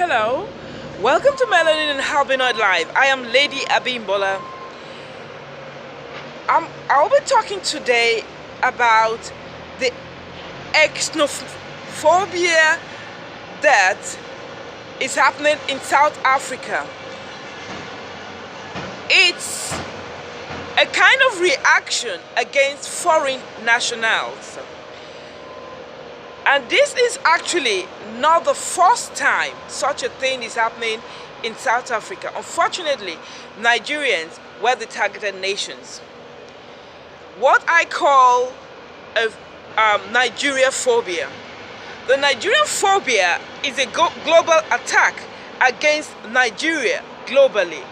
Hello, welcome to Melanin and Albinoid Live. I am Lady Abimbola. I'll be talking today about the xenophobia that is happening in South Africa. It's a kind of reaction against foreign nationals. And this is actually not the first time such a thing is happening in South Africa. Unfortunately, Nigerians were the targeted nations. What I call Nigeria-Phobia. The Nigeria-Phobia is a global attack against Nigeria globally.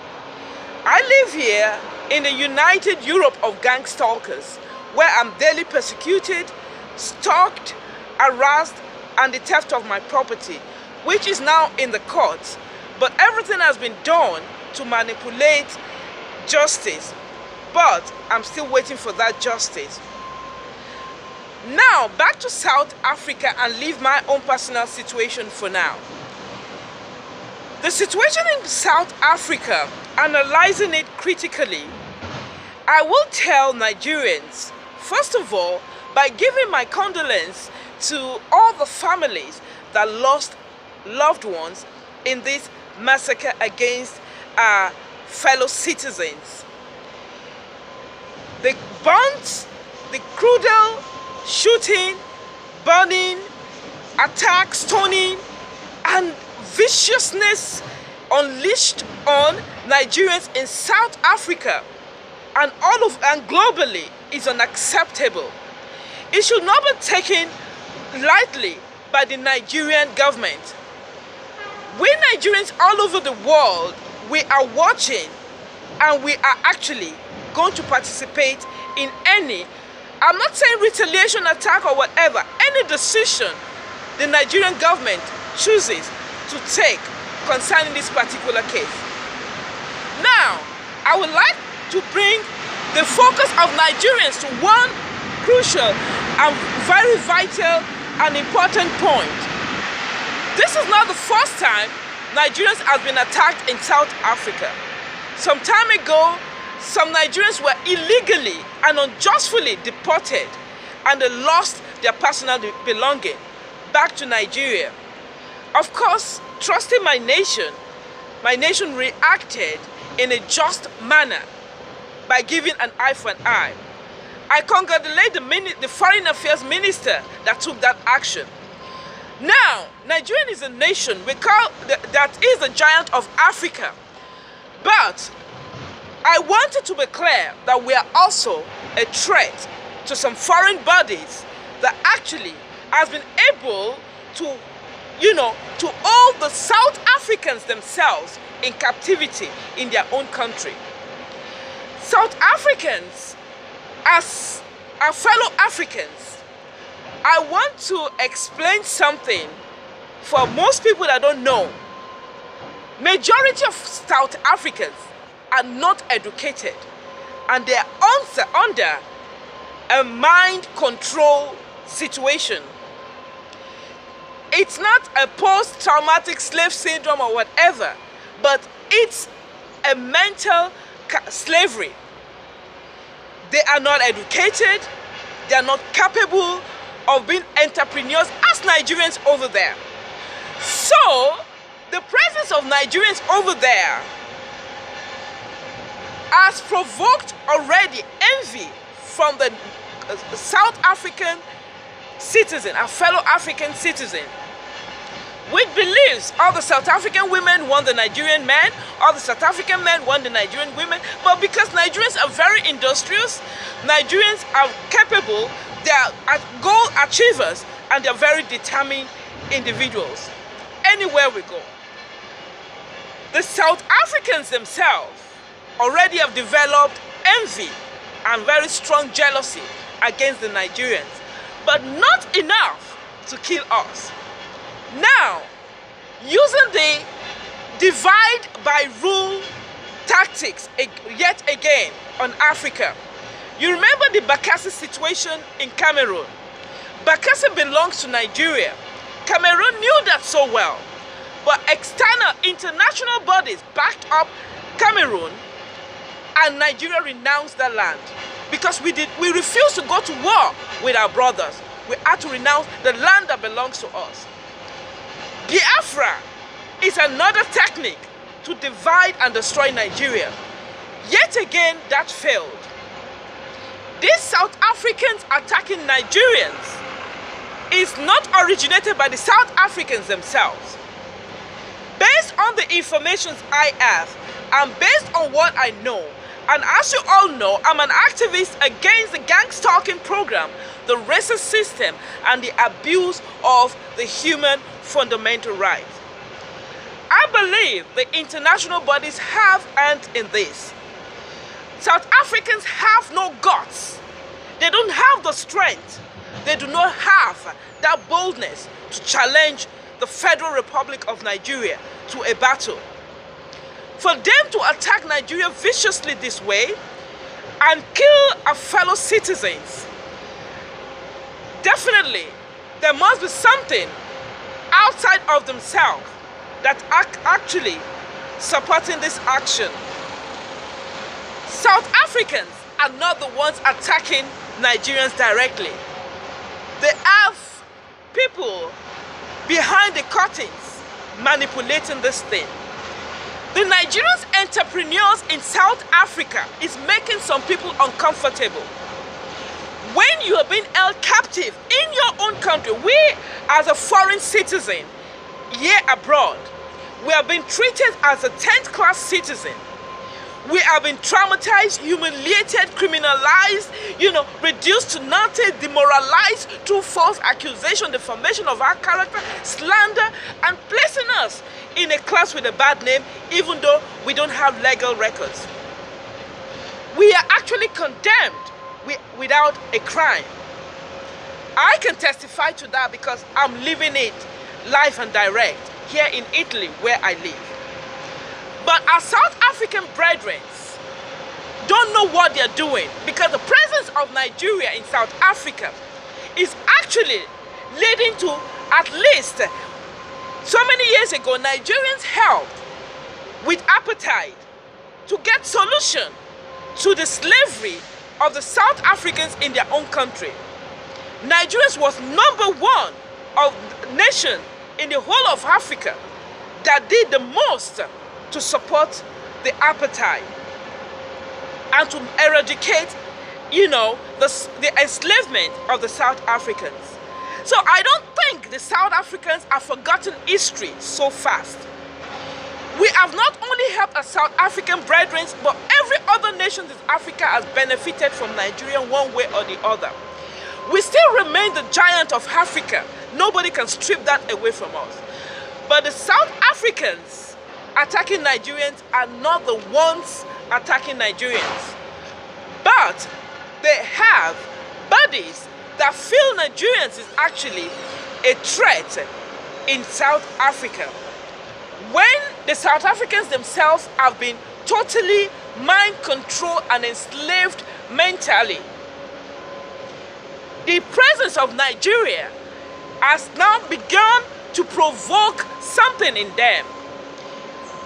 I live here in the United Europe of gang stalkers, where I'm daily persecuted, stalked, harassed, and the theft of my property, which is now in the courts. But everything has been done to manipulate justice, but I'm still waiting for that justice. Now back to South Africa and leave my own personal situation for now. The situation in South Africa, analyzing it critically, I will tell Nigerians, first of all, by giving my condolence to all the families that lost loved ones in this massacre against our fellow citizens. The burns, the cruel shooting, burning, attacks, stoning, and viciousness unleashed on Nigerians in South Africa and globally is unacceptable. It should not be taken lightly by the Nigerian government. We Nigerians all over the world, we are watching and we are actually going to participate in any, I'm not saying retaliation attack or whatever, any decision the Nigerian government chooses to take concerning this particular case. Now, I would like to bring the focus of Nigerians to one crucial and very vital and important point. This is not the first time Nigerians have been attacked in South Africa. Some time ago, some Nigerians were illegally and unjustly deported and they lost their personal belongings back to Nigeria. Of course, trusting my nation reacted in a just manner by giving an eye for an eye. I congratulate the Foreign Affairs Minister that took that action. Now, Nigeria is a nation that is the giant of Africa. But I wanted to be clear that we are also a threat to some foreign bodies that actually has been able to, to hold the South Africans themselves in captivity in their own country. South Africans, as our fellow Africans, I want to explain something for most people that don't know. Majority of South Africans are not educated and they are under a mind control situation. It's not a post-traumatic slave syndrome or whatever, but it's a mental slavery. They are not educated, they are not capable of being entrepreneurs as Nigerians over there. So, the presence of Nigerians over there has provoked already envy from the South African citizen, our fellow African citizen, which believes all the South African women want the Nigerian men, all the South African men want the Nigerian women, but because Nigerians are very industrious, Nigerians are capable, they are goal achievers, and they are very determined individuals. Anywhere we go. The South Africans themselves already have developed envy and very strong jealousy against the Nigerians, but not enough to kill us. Now, using the divide by rule tactics yet again on Africa. You remember the Bakassi situation in Cameroon. Bakassi belongs to Nigeria. Cameroon knew that so well. but external international bodies backed up Cameroon, and Nigeria renounced that land because we refused to go to war with our brothers. We had to renounce the land that belongs to us. Biafra is another technique to divide and destroy Nigeria. Yet again, that failed. These South Africans attacking Nigerians is not originated by the South Africans themselves. Based on the information I have, and based on what I know, and as you all know, I'm an activist against the gang stalking program, the racist system, and the abuse of the human fundamental rights. I believe the international bodies have hand in this. South Africans have no guts. They don't have the strength. They do not have that boldness to challenge the Federal Republic of Nigeria to a battle. For them to attack Nigeria viciously this way and kill our fellow citizens, definitely there must be something outside of themselves that actually supporting this action. South Africans are not the ones attacking Nigerians directly. They have people behind the curtains manipulating this thing. The Nigerian entrepreneurs in South Africa is making some people uncomfortable. When you are being held captive in your own country, we as a foreign citizen here abroad, we have been treated as a 10th class citizen. We have been traumatized, humiliated, criminalized, reduced to nothing, demoralized through false accusation, defamation of our character, slander, and placing us in a class with a bad name, even though we don't have legal records. We are actually condemned without a crime. I can testify to that because I'm living it live and direct here in Italy where I live. But our South African brethren don't know what they're doing because the presence of Nigeria in South Africa is actually leading to, at least so many years ago, Nigerians helped with appetite to get solution to the slavery of the South Africans in their own country. Nigeria was #1 of nation in the whole of Africa that did the most to support the apartheid and to eradicate, the enslavement of the South Africans. So I don't think the South Africans have forgotten history so fast. We have not only helped our South African brethren, but every other nation in Africa has benefited from Nigeria one way or the other. We still remain the giant of Africa. Nobody can strip that away from us. But the South Africans attacking Nigerians are not the ones attacking Nigerians. But they have bodies that feel Nigerians is actually a threat in South Africa. When the South Africans themselves have been totally mind controlled and enslaved mentally, the presence of Nigeria has now begun to provoke something in them.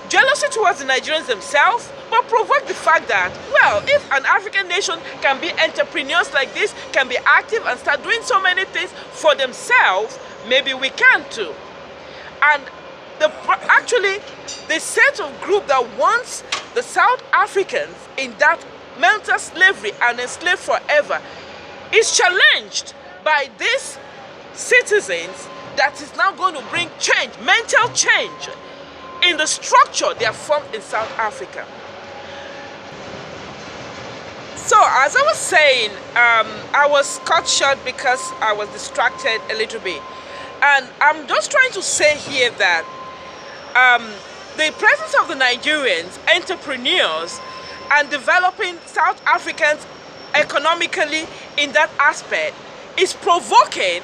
Jealousy towards the Nigerians themselves, but provoke the fact that, well, if an African nation can be entrepreneurs like this, can be active and start doing so many things for themselves, maybe we can too. And actually, the set of group that wants the South Africans in that mental slavery and enslaved forever is challenged by these citizens that is now going to bring change, mental change, in the structure they are formed in South Africa. So, as I was saying, I was cut short because I was distracted a little bit. And I'm just trying to say here that the presence of the Nigerians, entrepreneurs, and developing South Africans economically in that aspect is provoking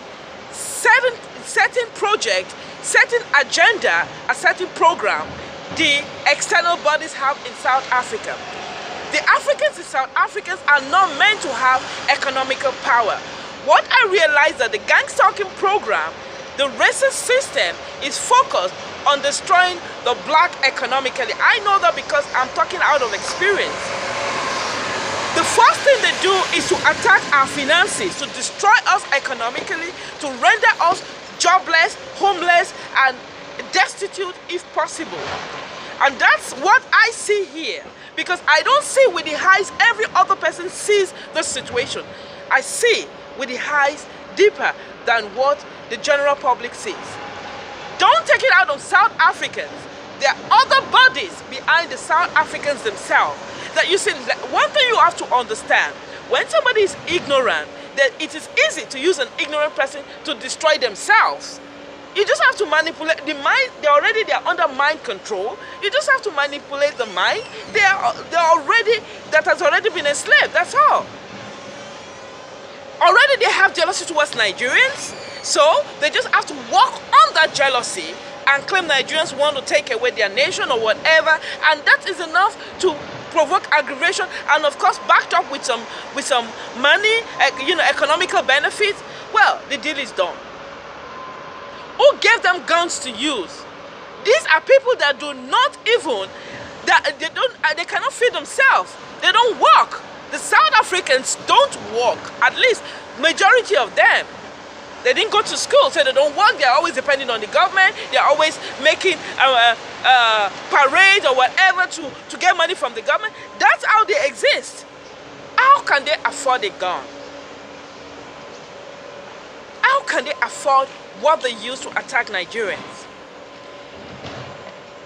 certain project, certain agenda, a certain program the external bodies have in South Africa. The Africans in South Africans are not meant to have economical power. What I realized that the gang stalking program The racist system is focused on destroying the black economically. I know that because I'm talking out of experience. The first thing they do is to attack our finances, to destroy us economically, to render us jobless, homeless, and destitute if possible. And that's what I see here, because I don't see with the eyes every other person sees the situation. I see with the eyes deeper than what the general public sees. Don't take it out on South Africans. There are other bodies behind the South Africans themselves. That you see, one thing you have to understand, when somebody is ignorant, that it is easy to use an ignorant person to destroy themselves. You just have to manipulate the mind. They are under mind control. You just have to manipulate the mind. That has already been enslaved. That's all. Already they have jealousy towards Nigerians, so they just have to work on that jealousy and claim Nigerians want to take away their nation or whatever, and that is enough to provoke aggravation, and of course backed up with some money, economical benefits. Well, the deal is done. Who gave them guns to use? These are people that do not even, they cannot feed themselves. They don't work. The South Africans don't work, at least majority of them. They didn't go to school, so they don't work. They're always depending on the government. They're always making parades or whatever to get money from the government. That's how they exist. How can they afford a gun? How can they afford what they use to attack Nigerians?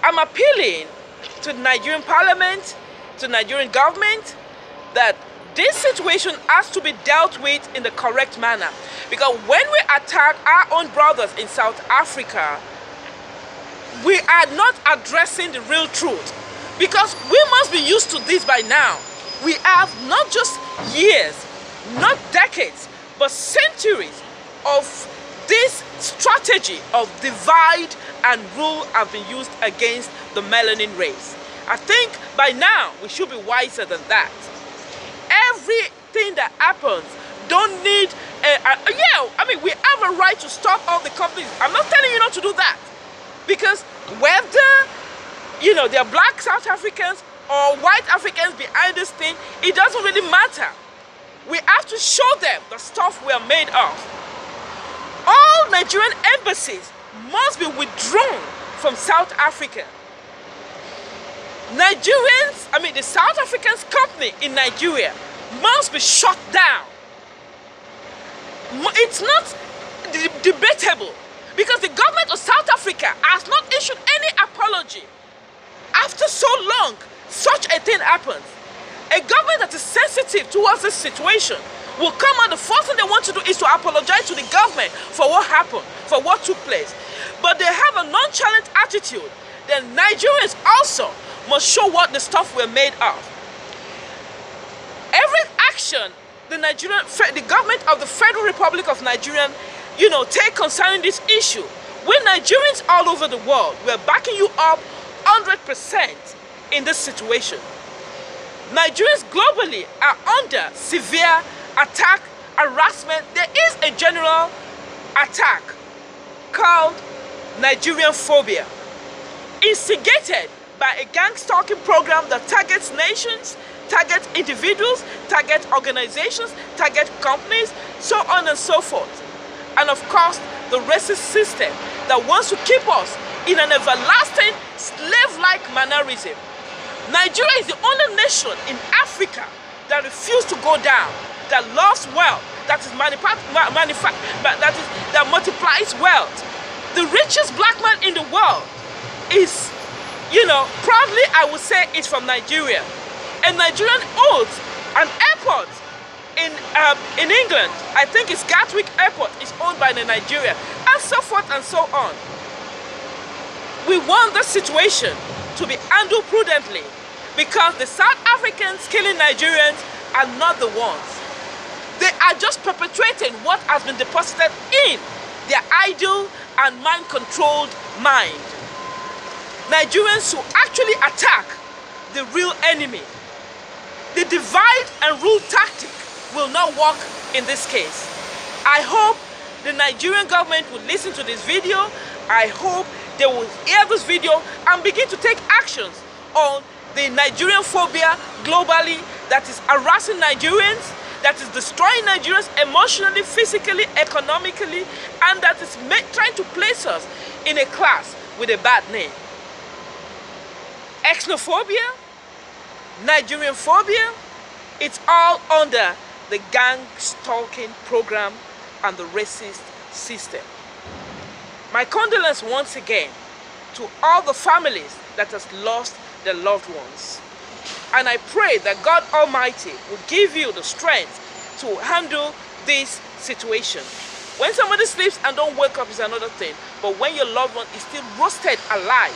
I'm appealing to the Nigerian parliament, to the Nigerian government, that this situation has to be dealt with in the correct manner. Because when we attack our own brothers in South Africa, we are not addressing the real truth. Because we must be used to this by now. We have not just years, not decades, but centuries of this strategy of divide and rule have been used against the melanin race. I think by now we should be wiser than that. Everything that happens don't need we have a right to stop all the companies. I'm not telling you not to do that, because whether there are black South Africans or white Africans behind this thing, it doesn't really matter. We have to show them the stuff we are made of. All Nigerian embassies must be withdrawn from South Africa. The South African's company in Nigeria must be shut down. It's not debatable, because the government of South Africa has not issued any apology. After so long, such a thing happens. A government that is sensitive towards this situation will come out, the first thing they want to do is to apologize to the government for what happened, for what took place. But they have a nonchalant attitude. Then Nigerians also must show what the stuff we're made of. Every action the government of the Federal Republic of Nigeria, take concerning this issue, we Nigerians all over the world, we're backing you up 100% in this situation. Nigerians globally are under severe attack, harassment. There is a general attack called Nigeria-Phobia, instigated by a gang-stalking program that targets nations, target individuals, target organizations, target companies, so on and so forth. And of course, the racist system that wants to keep us in an everlasting slave-like mannerism. Nigeria is the only nation in Africa that refuses to go down, that loves wealth, that multiplies wealth. The richest black man in the world is, proudly I would say, is from Nigeria. And Nigerian owns an airport in England. I think it's Gatwick Airport is owned by Nigeria, and so forth and so on. We want this situation to be handled prudently, because the South Africans killing Nigerians are not the ones. They are just perpetuating what has been deposited in their idle and mind-controlled mind. Nigerians who actually attack the real enemy. The divide and rule tactic will not work in this case. I hope the Nigerian government will listen to this video. I hope they will hear this video and begin to take actions on the Nigerian phobia globally that is harassing Nigerians, that is destroying Nigerians emotionally, physically, economically, and that is trying to place us in a class with a bad name. Xenophobia, Nigerian phobia, it's all under the gang stalking program and the racist system. My condolences once again to all the families that has lost their loved ones. And I pray that God Almighty will give you the strength to handle this situation. When somebody sleeps and don't wake up is another thing, but when your loved one is still roasted alive,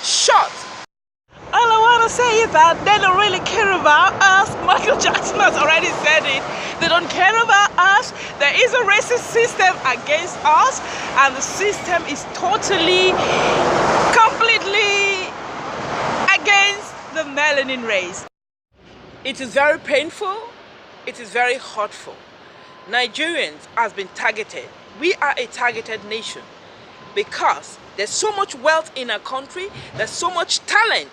shot. All I want to say is that they don't really care about us. Michael Jackson has already said it. They don't care about us. There is a racist system against us, and the system is totally, completely against the melanin race. It is very painful. It is very hurtful. Nigerians have been targeted. We are a targeted nation because there's so much wealth in our country. There's so much talent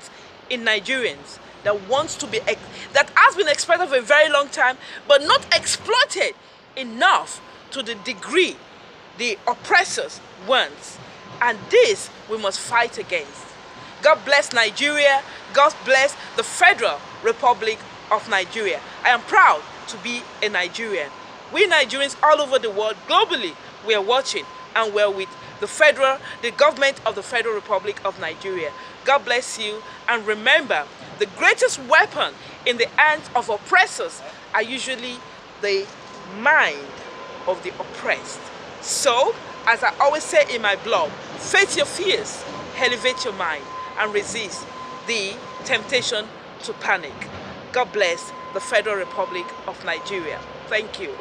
in Nigerians that wants to be, that has been exploited for a very long time, but not exploited enough to the degree the oppressors want. And this we must fight against. God bless Nigeria. God bless the Federal Republic of Nigeria. I am proud to be a Nigerian. We Nigerians all over the world, globally, we are watching, and we're with the government of the Federal Republic of Nigeria. God bless you, and remember, the greatest weapon in the hands of oppressors are usually the mind of the oppressed. So, as I always say in my blog, face your fears, elevate your mind, and resist the temptation to panic. God bless the Federal Republic of Nigeria. Thank you.